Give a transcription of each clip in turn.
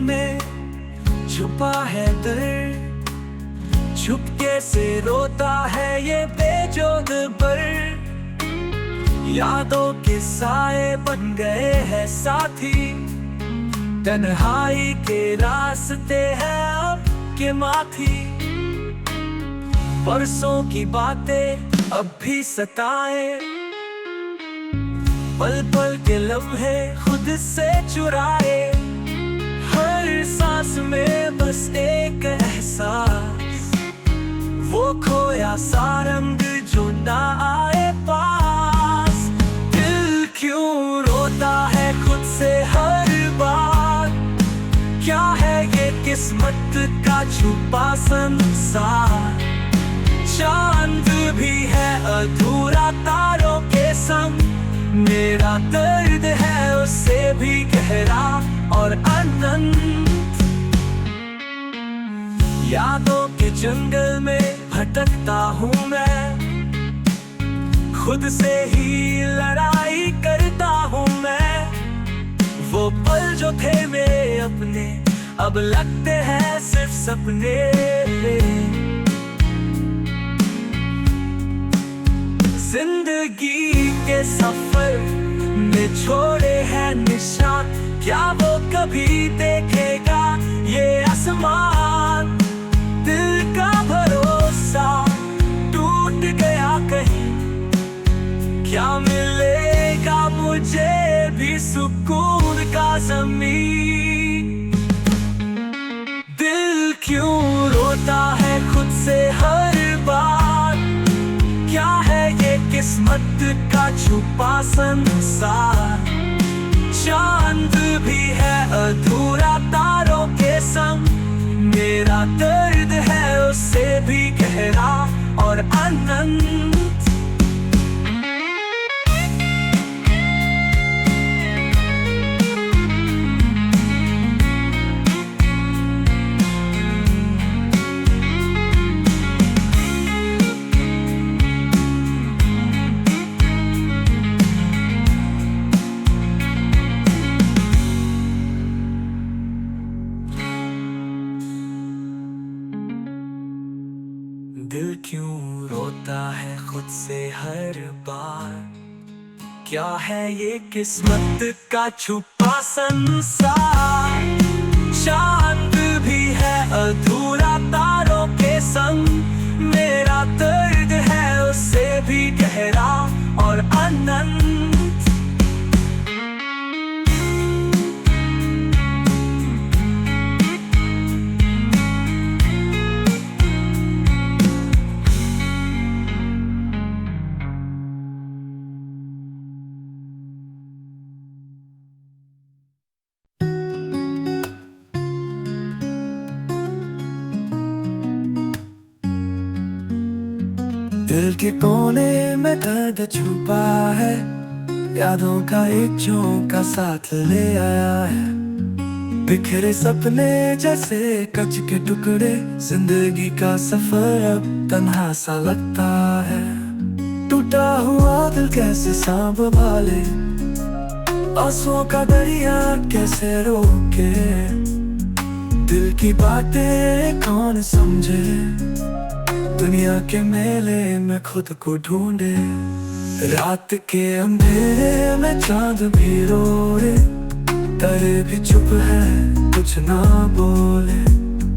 में छुपा है दर्द, चुपके से रोता है ये बेजोद पर। यादों के साए बन गए हैं साथी, तन्हाई के रास्ते हैं अब के माथी। परसों की बातें अब भी सताए, पल पल के लम्हे खुद से चुराए। हर सांस में बस एक एहसास, वो खोया सा रंग जो ना आए पास। दिल क्यों रोता है खुद से हर बार, क्या है ये किस्मत का छुपा संसार। चांद भी है अधूरा तारों के संग, मेरा दर्द है उससे भी गहरा और अनंत। यादों के जंगल में भटकता हूँ मैं, खुद से ही लड़ाई करता हूँ मैं। वो पल जो थे मेरे अपने अब लगते हैं सिर्फ सपने। जिंदगी के सफर में छोड़े हैं निशान, क्या वो कभी देखेगा ये आसमान। दिल का भरोसा टूट गया कहीं, क्या मिलेगा मुझे भी सुकून का ज़मीन। दिल क्यों रोता है खुद से हर बार, क्या है ये किस्मत का छुपा संसार। चांद भी है अधूरा तारों के संग, मेरा दर्द है उससे भी गहरा और अनंत। दिल क्यों रोता है खुद से हर बार, क्या है ये किस्मत का छुपा संसार। चांद भी है अधूरा तारों के संग, मेरा दर्द है उससे भी गहरा और अनंत। दिल के कोने में दर्द छुपा है, यादों का एक झोंका साथ ले आया है। बिखरे सपने जैसे कच के टुकड़े, जिंदगी का सफर अब तन्हा सा लगता है। टूटा हुआ दिल कैसे संभाले, आंसुओं का दरिया कैसे रोके। दिल की बातें कौन समझे, दुनिया के मेले में खुद को ढूंढे। रात के अंधेरे में चांद भी रोए, तारे भी चुप है कुछ ना बोले।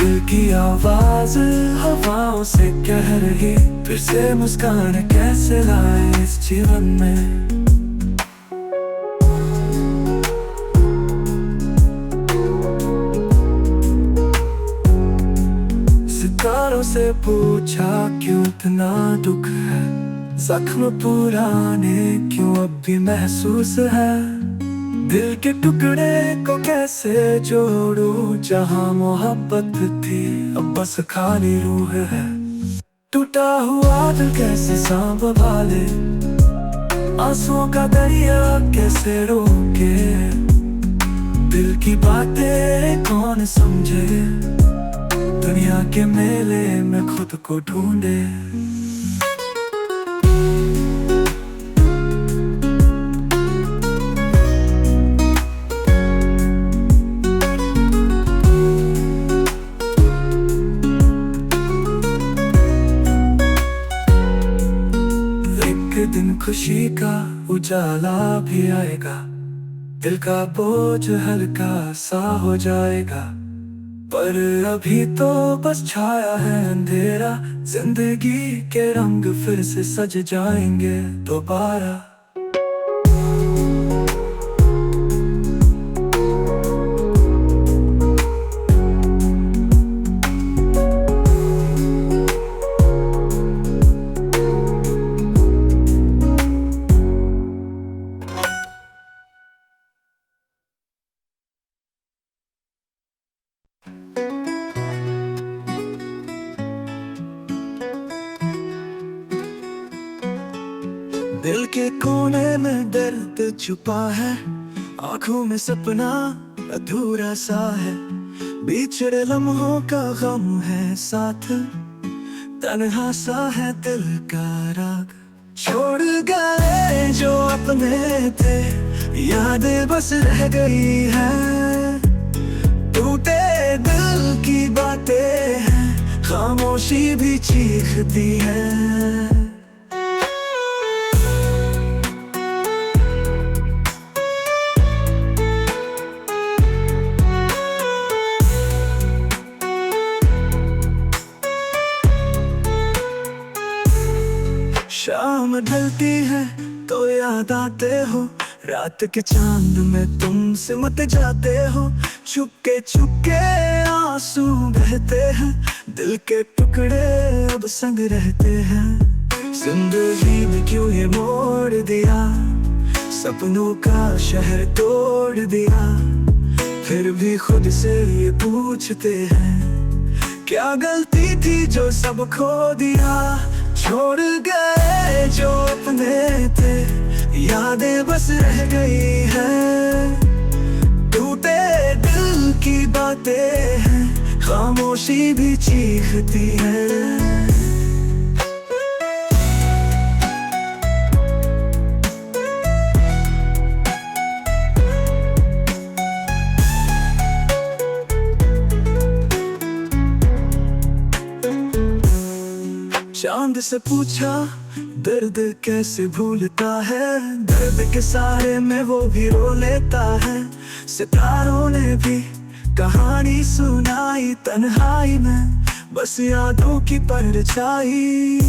दिल की आवाज हवाओं से कह रही, फिर से मुस्कान कैसे लाए इस जीवन में। सितारों से पूछा क्यों इतना दुख है, जख्म पुराने क्यों अब भी महसूस है। दिल के टुकड़े को कैसे जोड़ूं, जहां मोहब्बत थी अब बस खाली रूह है। टूटा हुआ दिल कैसे संभाले, आंसुओं का दरिया कैसे रोके। दिल की बातें कौन समझे, दुनिया के मेले में खुद को ढूंढे। दिन खुशी का उजाला भी आएगा, दिल का बोझ हल्का सा हो जाएगा। पर अभी तो बस छाया है अंधेरा, जिंदगी के रंग फिर से सज जाएंगे दोबारा। दिल के कोने में दर्द छुपा है, आंखों में सपना अधूरा सा है, बिछड़े लम्हों का गम है साथ, तन्हा सा है दिल का राग। छोड़ गए जो अपने थे, यादें बस रह गई है, टूटे दिल की बातें हैं, खामोशी भी चीखती है। शाम ढलती है तो याद आते हो, रात के चांद में तुम सिमट जाते हो, चुपके चुपके आंसू बहते हैं, दिल के टुकड़े अब संग रहते हैं। जिंदगी में क्यों ये मोड़ दिया, सपनों का शहर तोड़ दिया, फिर भी खुद से ये पूछते हैं, क्या गलती थी जो सब खो दिया। छोड़ गए जो अपने थे, यादें बस रह गई है, टूटे दिल की बातें हैं, खामोशी भी चीखती है। चांद से पूछा दर्द कैसे भूलता है, दर्द के सहारे में वो भी रो लेता है। सितारों ने भी कहानी सुनाई तन्हाई में, बस यादों की परछाई।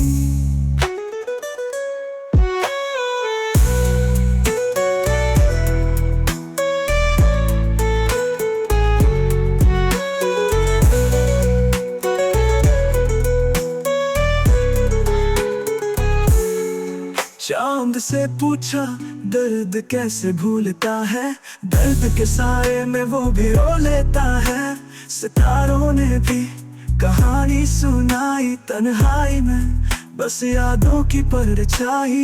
चांद से पूछा दर्द कैसे भूलता है, दर्द के साए में वो भी रो लेता है। सितारों ने भी कहानी सुनाई तन्हाई में, बस यादों की परछाई।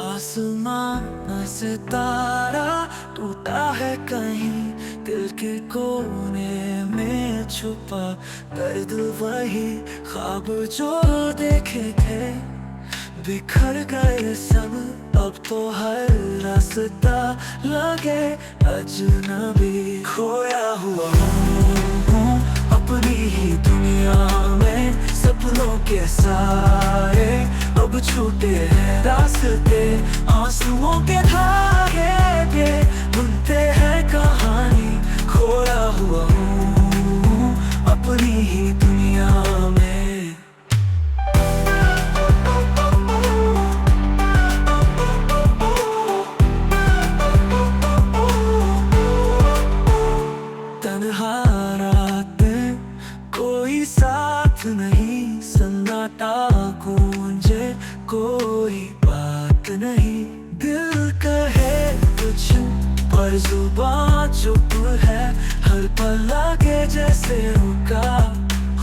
आसमां सितारा टूटा है कहीं, दिल के कोने में छुपा दर्द वही ख्वाब जो देखे थे, बिखर गए सब अब तो हर रास्ता लगे अजनबी। खोया हुआ हूँ अपनी ही दुनिया में, सपनों के सारे अब छूटे हैं रास्ते, आंसुओं के धागे पे बुनते हैं कहानी। खोया हुआ हूँ अपनी ही दुनिया में। तन्हा रातें कोई साथ नहीं, सन्नाटा गूंजे कोई बात नहीं, दिल कहे कुछ पर जुबान चुप है, हर पल लगे जैसे रुका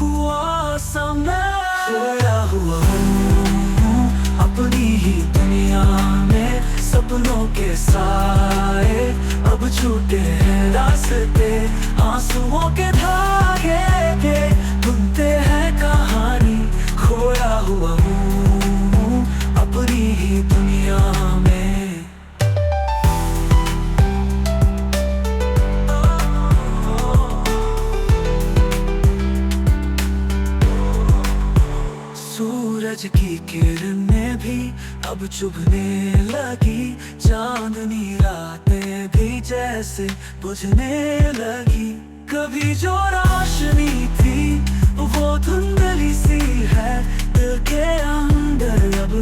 हुआ समय। खोया हुआ हूँ अपनी ही दुनिया में, सपनों के साए अब छूटे हैं रास्ते, आंसुओं के धागे पे बुनते हैं कहानी। ही दुनिया में। सूरज की किरणें भी अब चुभने लगी, चांदनी रातें भी जैसे बुझने लगी। कभी जो रोशनी थी वो धुंधली सी है, दिल के अंदर अब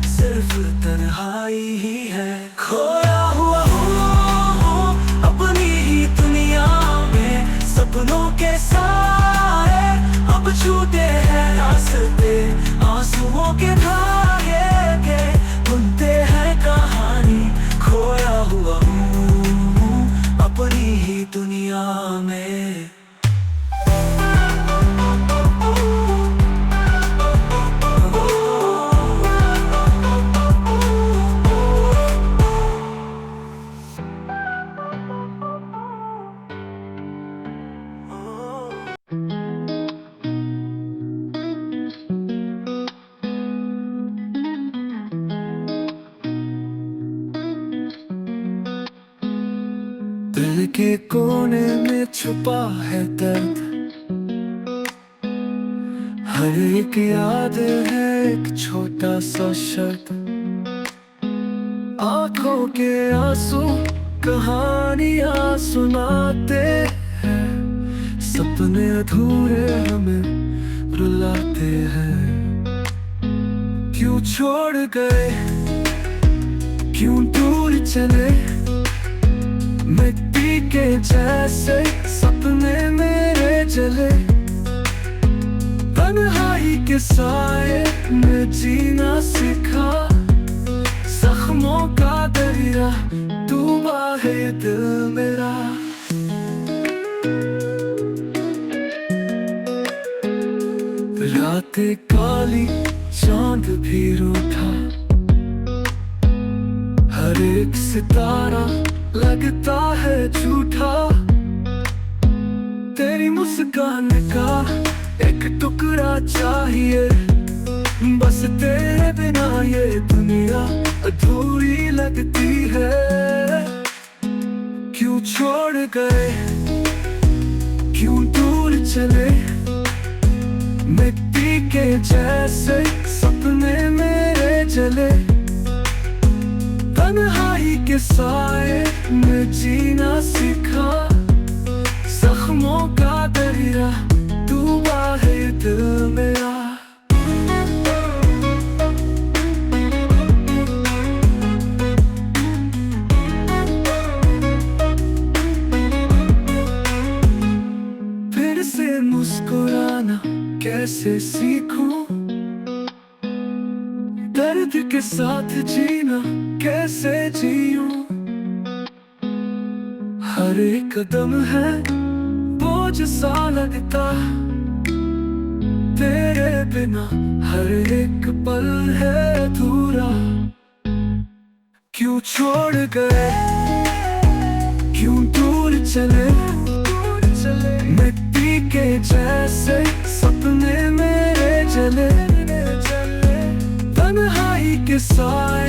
सिर्फ तन्हाई ही है। खोया हुआ हूँ अपनी ही दुनिया में, सपनों के सारे अब छूटे हैं रास्ते, आंसुओं के धागे के बुनते हैं कहानी। खोया हुआ हूँ अपनी ही दुनिया में। दिल के कोने में छुपा है दर्द, हर एक याद है एक छोटा सा शर्त। आंखों के आंसू कहानियां सुनाते हैं, सपने अधूरे हमें रुलाते हैं। क्यों छोड़ गए, क्यों दूर चले, मिट्टी के जैसे सपने मेरे जले। तन्हाई के साए में जीना सीखा, जख्मों का दरिया डूबा है दिल मेरा। रातें काली चांद भी रूठा, हर एक सितारा लगता है झूठा। तेरी मुस्कान का एक टुकड़ा चाहिए, बस तेरे बिना ये दुनिया अधूरी लगती है। क्यों छोड़ गए, क्यों दूर चले, मिट्टी के जैसे सपने मेरे जले। तन्हाई के साए में जीना सीखा, जख्मों का दरिया डूबा है दिल मेरा। फिर से मुस्कुराना कैसे सीखूं, दर्द के साथ जीना कैसे जीऊं। हर एक कदम है बोझ सा लगता, तेरे बिना हर एक पल है अधूरा। क्यों छोड़ गए, क्यों दूर चले, मिट्टी के जैसे सपने मेरे जले। तन्हाई के साए